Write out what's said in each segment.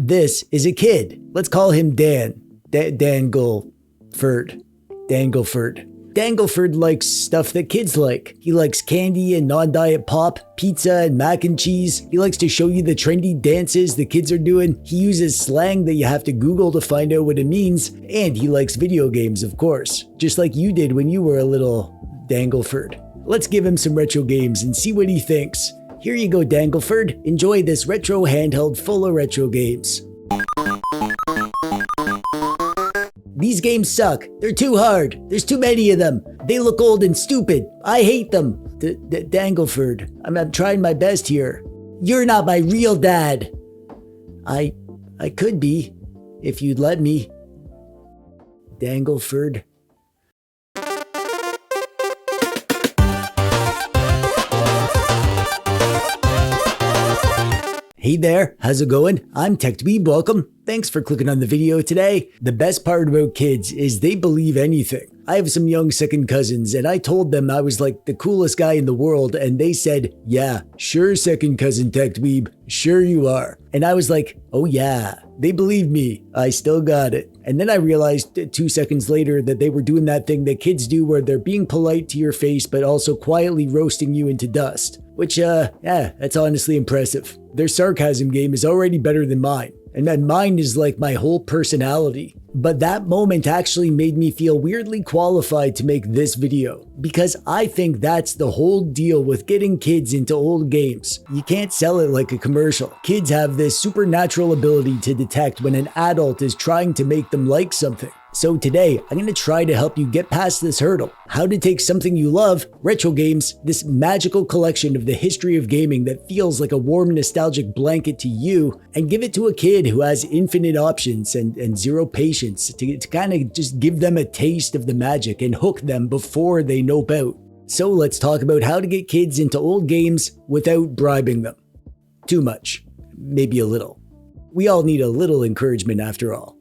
This is a kid. Let's call him Dan. Dangleford. Dangleford likes stuff that kids like. He likes candy and non-diet pop, pizza and mac and cheese. He likes to show you the trendy dances the kids are doing. He uses slang that you have to Google to find out what it means. And he likes video games, of course. Just like you did when you were a little Dangleford. Let's give him some retro games and see what he thinks. Here you go, Dangleford. Enjoy this retro handheld full of retro games. These games suck. They're too hard. There's too many of them. They look old and stupid. I hate them. Dangleford, I'm trying my best here. You're not my real dad. I could be, if you'd let me. Dangleford. Hey there, how's it going? I'm TechDweeb, welcome. Thanks for clicking on the video today. The best part about kids is they believe anything. I have some young second cousins and I told them I was like the coolest guy in the world and they said, yeah, sure second cousin TechDweeb, sure you are. And I was like, oh yeah, they believed me, I still got it. And then I realized 2 seconds later that they were doing that thing that kids do where they're being polite to your face but also quietly roasting you into dust. Which, that's honestly impressive. Their sarcasm game is already better than mine. And then mine is like my whole personality. But that moment actually made me feel weirdly qualified to make this video. Because I think that's the whole deal with getting kids into old games. You can't sell it like a commercial. Kids have this supernatural ability to detect when an adult is trying to make them like something. So today, I'm going to try to help you get past this hurdle. How to take something you love, retro games, this magical collection of the history of gaming that feels like a warm nostalgic blanket to you, and give it to a kid who has infinite options and zero patience to kind of just give them a taste of the magic and hook them before they nope out. So let's talk about how to get kids into old games without bribing them. Too much. Maybe a little. We all need a little encouragement after all.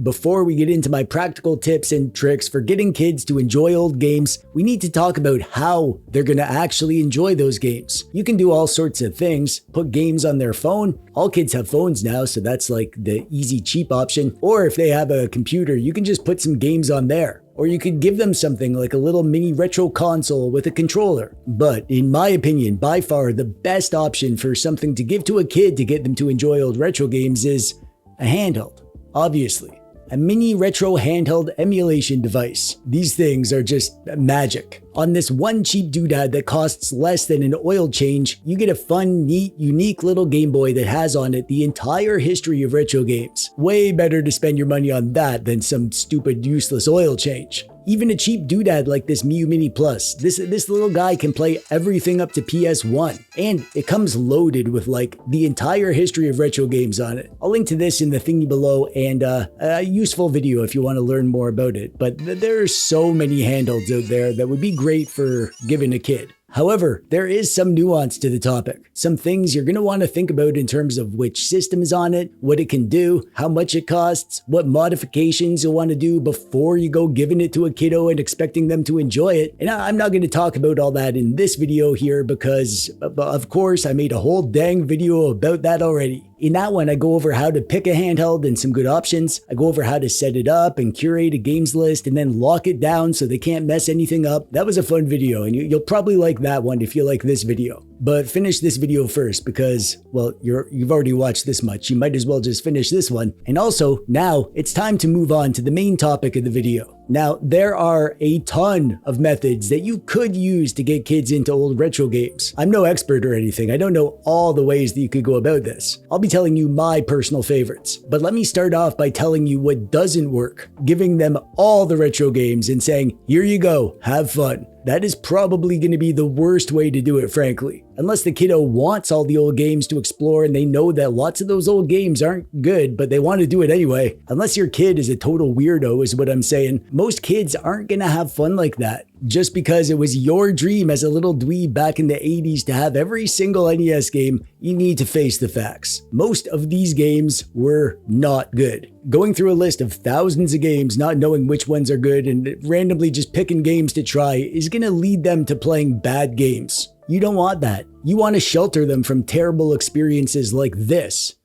Before we get into my practical tips and tricks for getting kids to enjoy old games, we need to talk about how they're going to actually enjoy those games. You can do all sorts of things, put games on their phone. All kids have phones now, so that's like the easy, cheap option. Or if they have a computer, you can just put some games on there. Or you could give them something like a little mini retro console with a controller. But in my opinion, by far the best option for something to give to a kid to get them to enjoy old retro games is a handheld, obviously. A mini retro handheld emulation device. These things are just magic. On this one cheap doodad that costs less than an oil change, you get a fun, neat, unique little Game Boy that has on it the entire history of retro games. Way better to spend your money on that than some stupid, useless oil change. Even a cheap doodad like this Miu Mini Plus, this little guy can play everything up to PS1. And it comes loaded with like the entire history of retro games on it. I'll link to this in the thingy below and a useful video if you want to learn more about it. But there are so many handhelds out there that would be great for giving a kid. However, there is some nuance to the topic. Some things you're going to want to think about in terms of which system is on it, what it can do, how much it costs, what modifications you'll want to do before you go giving it to a kiddo and expecting them to enjoy it. And I'm not going to talk about all that in this video here because, of course, I made a whole dang video about that already. In that one, I go over how to pick a handheld and some good options. I go over how to set it up and curate a games list and then lock it down so they can't mess anything up. That was a fun video and you'll probably like that one if you like this video. But finish this video first because, well, you've already watched this much. You might as well just finish this one. And also, now it's time to move on to the main topic of the video. Now, there are a ton of methods that you could use to get kids into old retro games. I'm no expert or anything. I don't know all the ways that you could go about this. I'll be telling you my personal favorites. But let me start off by telling you what doesn't work. Giving them all the retro games and saying, here you go, have fun. That is probably going to be the worst way to do it, frankly. Unless the kiddo wants all the old games to explore and they know that lots of those old games aren't good, but they want to do it anyway. Unless your kid is a total weirdo is what I'm saying. Most kids aren't going to have fun like that. Just because it was your dream as a little dweeb back in the 80s to have every single NES game, you need to face the facts. Most of these games were not good. Going through a list of thousands of games, not knowing which ones are good and randomly just picking games to try is going to lead them to playing bad games. You don't want that. You want to shelter them from terrible experiences like this.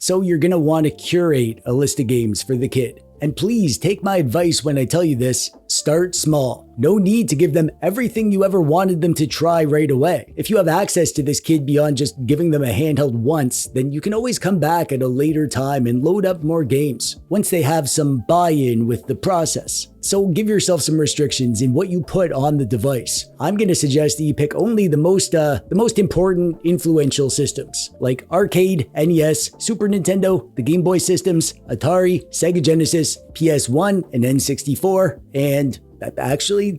So you're gonna want to curate a list of games for the kid. And please take my advice when I tell you this, start small. No need to give them everything you ever wanted them to try right away. If you have access to this kid beyond just giving them a handheld once, then you can always come back at a later time and load up more games once they have some buy-in with the process. So give yourself some restrictions in what you put on the device. I'm going to suggest that you pick only the most important influential systems like arcade, NES, Super Nintendo, the Game Boy systems, Atari, Sega Genesis, PS1, and N64, and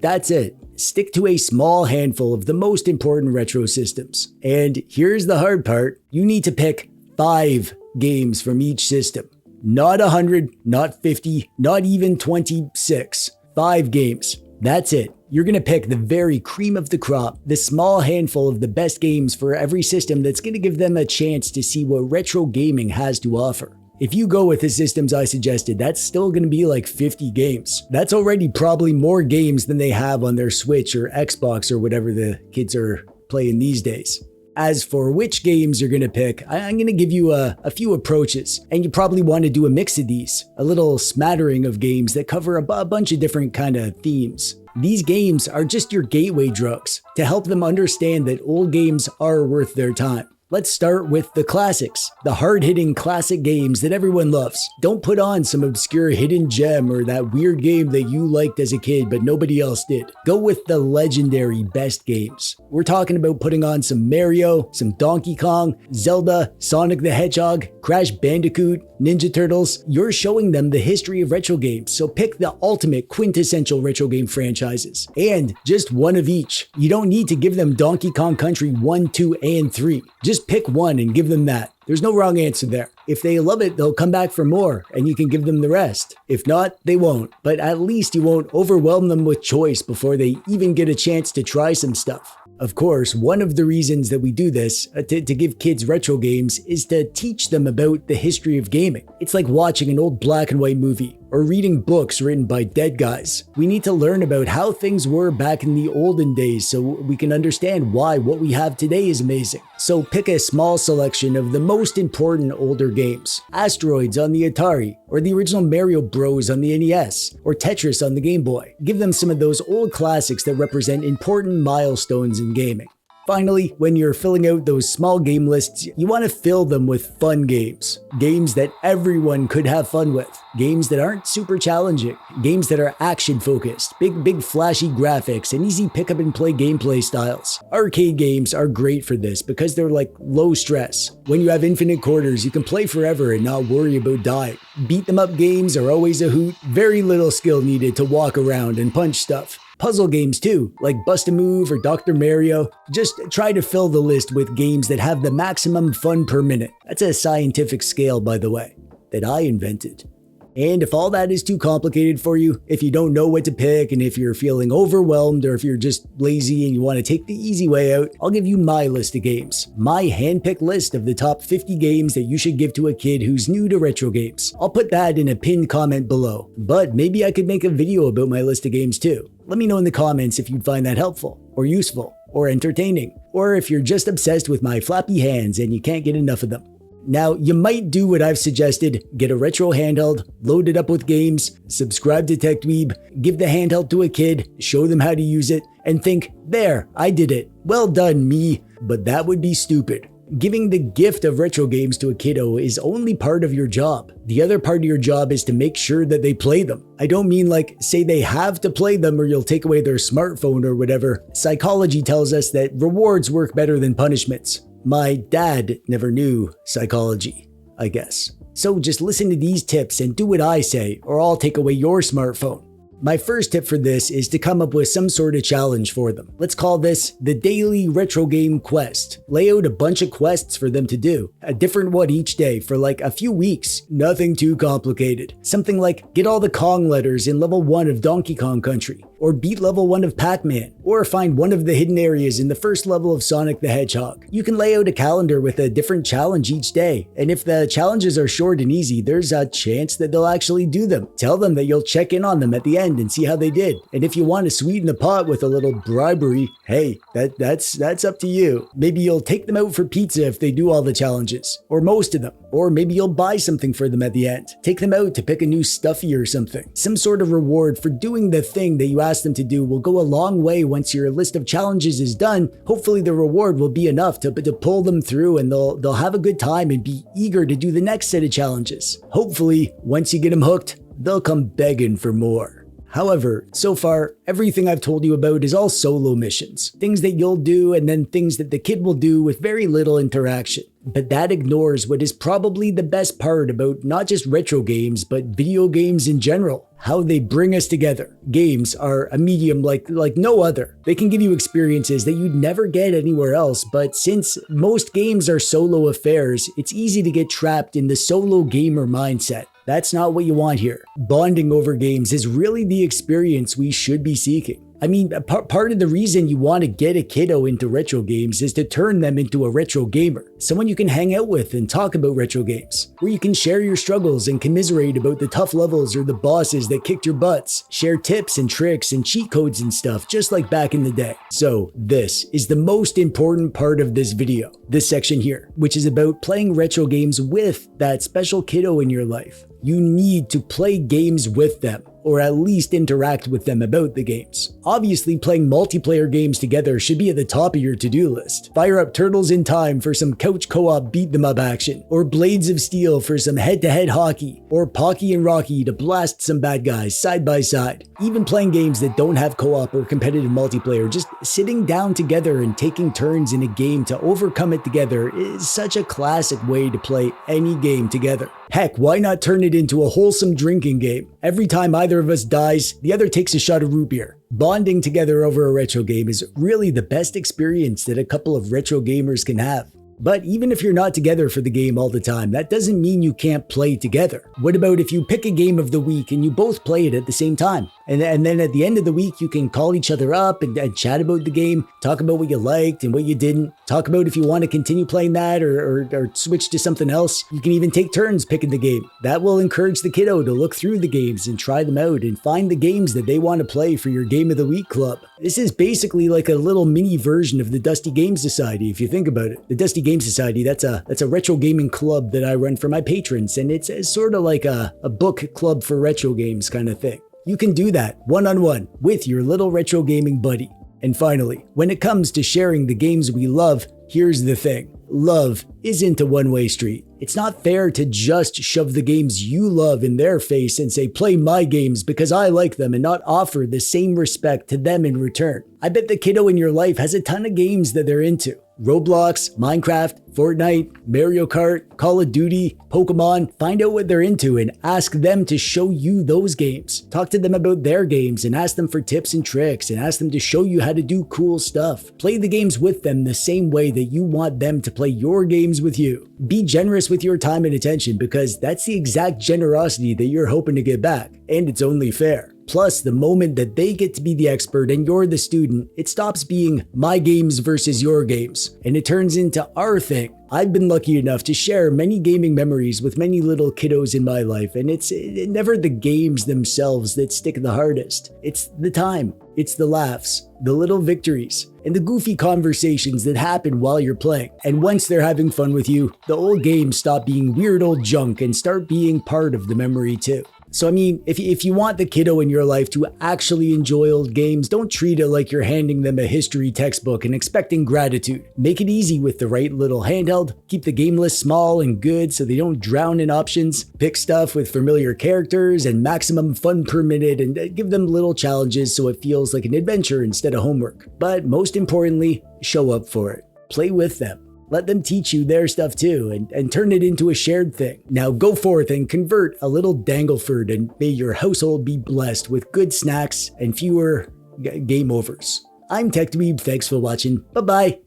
that's it. Stick to a small handful of the most important retro systems. And here's the hard part. You need to pick 5 games from each system. Not 100, not 50, not even 26. 5 games. That's it. You're going to pick the very cream of the crop, the small handful of the best games for every system that's going to give them a chance to see what retro gaming has to offer. If you go with the systems I suggested, that's still going to be like 50 games. That's already probably more games than they have on their Switch or Xbox or whatever the kids are playing these days. As for which games you're going to pick, I'm going to give you a few approaches, and you probably want to do a mix of these, a little smattering of games that cover a bunch of different kind of themes. These games are just your gateway drugs to help them understand that old games are worth their time. Let's start with the classics, the hard-hitting classic games that everyone loves. Don't put on some obscure hidden gem or that weird game that you liked as a kid but nobody else did. Go with the legendary best games. We're talking about putting on some Mario, some Donkey Kong, Zelda, Sonic the Hedgehog, Crash Bandicoot, Ninja Turtles. You're showing them the history of retro games, so pick the ultimate quintessential retro game franchises. And just one of each. You don't need to give them Donkey Kong Country 1, 2, and 3. Just pick one and give them that. There's no wrong answer there. If they love it, they'll come back for more and you can give them the rest. If not, they won't. But at least you won't overwhelm them with choice before they even get a chance to try some stuff. Of course, one of the reasons that we do this, to give kids retro games, is to teach them about the history of gaming. It's like watching an old black and white movie or reading books written by dead guys. We need to learn about how things were back in the olden days so we can understand why what we have today is amazing. So pick a small selection of the most important older games. Asteroids on the Atari, or the original Mario Bros on the NES, or Tetris on the Game Boy. Give them some of those old classics that represent important milestones in gaming. Finally, when you're filling out those small game lists, you want to fill them with fun games. Games that everyone could have fun with. Games that aren't super challenging. Games that are action focused. Big flashy graphics and easy pick up and play gameplay styles. Arcade games are great for this because they're like low stress. When you have infinite quarters, you can play forever and not worry about dying. Beat 'em up games are always a hoot. Very little skill needed to walk around and punch stuff. Puzzle games too, like Bust-A-Move or Dr. Mario. Just try to fill the list with games that have the maximum fun per minute. That's a scientific scale, by the way, that I invented. And if all that is too complicated for you, if you don't know what to pick, and if you're feeling overwhelmed, or if you're just lazy and you want to take the easy way out, I'll give you my list of games. My handpicked list of the top 50 games that you should give to a kid who's new to retro games. I'll put that in a pinned comment below. But maybe I could make a video about my list of games too. Let me know in the comments if you'd find that helpful, or useful, or entertaining, or if you're just obsessed with my flappy hands and you can't get enough of them. Now, you might do what I've suggested, get a retro handheld, load it up with games, subscribe to TechDweeb, give the handheld to a kid, show them how to use it, and think, there, I did it. Well done, me. But that would be stupid. Giving the gift of retro games to a kiddo is only part of your job. The other part of your job is to make sure that they play them. I don't mean like say they have to play them or you'll take away their smartphone or whatever. Psychology tells us that rewards work better than punishments. My dad never knew psychology, I guess. So just listen to these tips and do what I say, or I'll take away your smartphone. My first tip for this is to come up with some sort of challenge for them. Let's call this the Daily Retro Game Quest. Lay out a bunch of quests for them to do, a different one each day for like a few weeks. Nothing too complicated. Something like get all the Kong letters in level 1 of Donkey Kong Country, or beat level 1 of Pac-Man, or find one of the hidden areas in the first level of Sonic the Hedgehog. You can lay out a calendar with a different challenge each day, and if the challenges are short and easy, there's a chance that they'll actually do them. Tell them that you'll check in on them at the end and see how they did. And if you want to sweeten the pot with a little bribery, hey, that's up to you. Maybe you'll take them out for pizza if they do all the challenges, or most of them. Or maybe you'll buy something for them at the end. Take them out to pick a new stuffy or something. Some sort of reward for doing the thing that you asked them to do will go a long way once your list of challenges is done. Hopefully the reward will be enough to pull them through, and they'll have a good time and be eager to do the next set of challenges. Hopefully, once you get them hooked, they'll come begging for more. However, so far, everything I've told you about is all solo missions. Things that you'll do and then things that the kid will do with very little interaction. But that ignores what is probably the best part about not just retro games, but video games in general. How they bring us together. Games are a medium like no other. They can give you experiences that you'd never get anywhere else, but since most games are solo affairs, it's easy to get trapped in the solo gamer mindset. That's not what you want here. Bonding over games is really the experience we should be seeking. I mean, part of the reason you want to get a kiddo into retro games is to turn them into a retro gamer. Someone you can hang out with and talk about retro games. Where you can share your struggles and commiserate about the tough levels or the bosses that kicked your butts. Share tips and tricks and cheat codes and stuff, just like back in the day. So this is the most important part of this video. This section here, which is about playing retro games with that special kiddo in your life. You need to play games with them, or at least interact with them about the games. Obviously, playing multiplayer games together should be at the top of your to-do list. Fire up Turtles in Time for some couch co-op beat-them-up action, or Blades of Steel for some head-to-head hockey, or Pocky and Rocky to blast some bad guys side by side. Even playing games that don't have co-op or competitive multiplayer, just sitting down together and taking turns in a game to overcome it together is such a classic way to play any game together. Heck, why not turn it into a wholesome drinking game? Every time either of us dies, the other takes a shot of root beer. Bonding together over a retro game is really the best experience that a couple of retro gamers can have. But even if you're not together for the game all the time, that doesn't mean you can't play together. What about if you pick a game of the week and you both play it at the same time? And then at the end of the week, you can call each other up and chat about the game, talk about what you liked and what you didn't, talk about if you want to continue playing that or switch to something else. You can even take turns picking the game. That will encourage the kiddo to look through the games and try them out and find the games that they want to play for your Game of the Week club. This is basically like a little mini version of the Dusty Game Society, if you think about it. The Dusty Game Society, that's a retro gaming club that I run for my patrons, and it's sort of like a book club for retro games kind of thing. You can do that one-on-one with your little retro gaming buddy. And finally, when it comes to sharing the games we love, here's the thing. Love isn't a one-way street. It's not fair to just shove the games you love in their face and say, play my games because I like them, and not offer the same respect to them in return. I bet the kiddo in your life has a ton of games that they're into. Roblox, Minecraft, Fortnite, Mario Kart, Call of Duty, Pokemon. Find out what they're into and ask them to show you those games. Talk to them about their games and ask them for tips and tricks and ask them to show you how to do cool stuff. Play the games with them the same way that you want them to play your games with you. Be generous with your time and attention, because that's the exact generosity that you're hoping to get back, and it's only fair. Plus, the moment that they get to be the expert and you're the student, it stops being my games versus your games, and it turns into our thing. I've been lucky enough to share many gaming memories with many little kiddos in my life, and it's never the games themselves that stick the hardest. It's the time, it's the laughs, the little victories, and the goofy conversations that happen while you're playing. And once they're having fun with you, the old games stop being weird old junk and start being part of the memory too. So I mean, if you want the kiddo in your life to actually enjoy old games, don't treat it like you're handing them a history textbook and expecting gratitude. Make it easy with the right little handheld. Keep the game list small and good so they don't drown in options. Pick stuff with familiar characters and maximum fun per minute, and give them little challenges so it feels like an adventure instead of homework. But most importantly, show up for it. Play with them. Let them teach you their stuff too, and turn it into a shared thing. Now go forth and convert a little Dangleford, and may your household be blessed with good snacks and fewer game overs. I'm TechDweeb, thanks for watching, bye bye.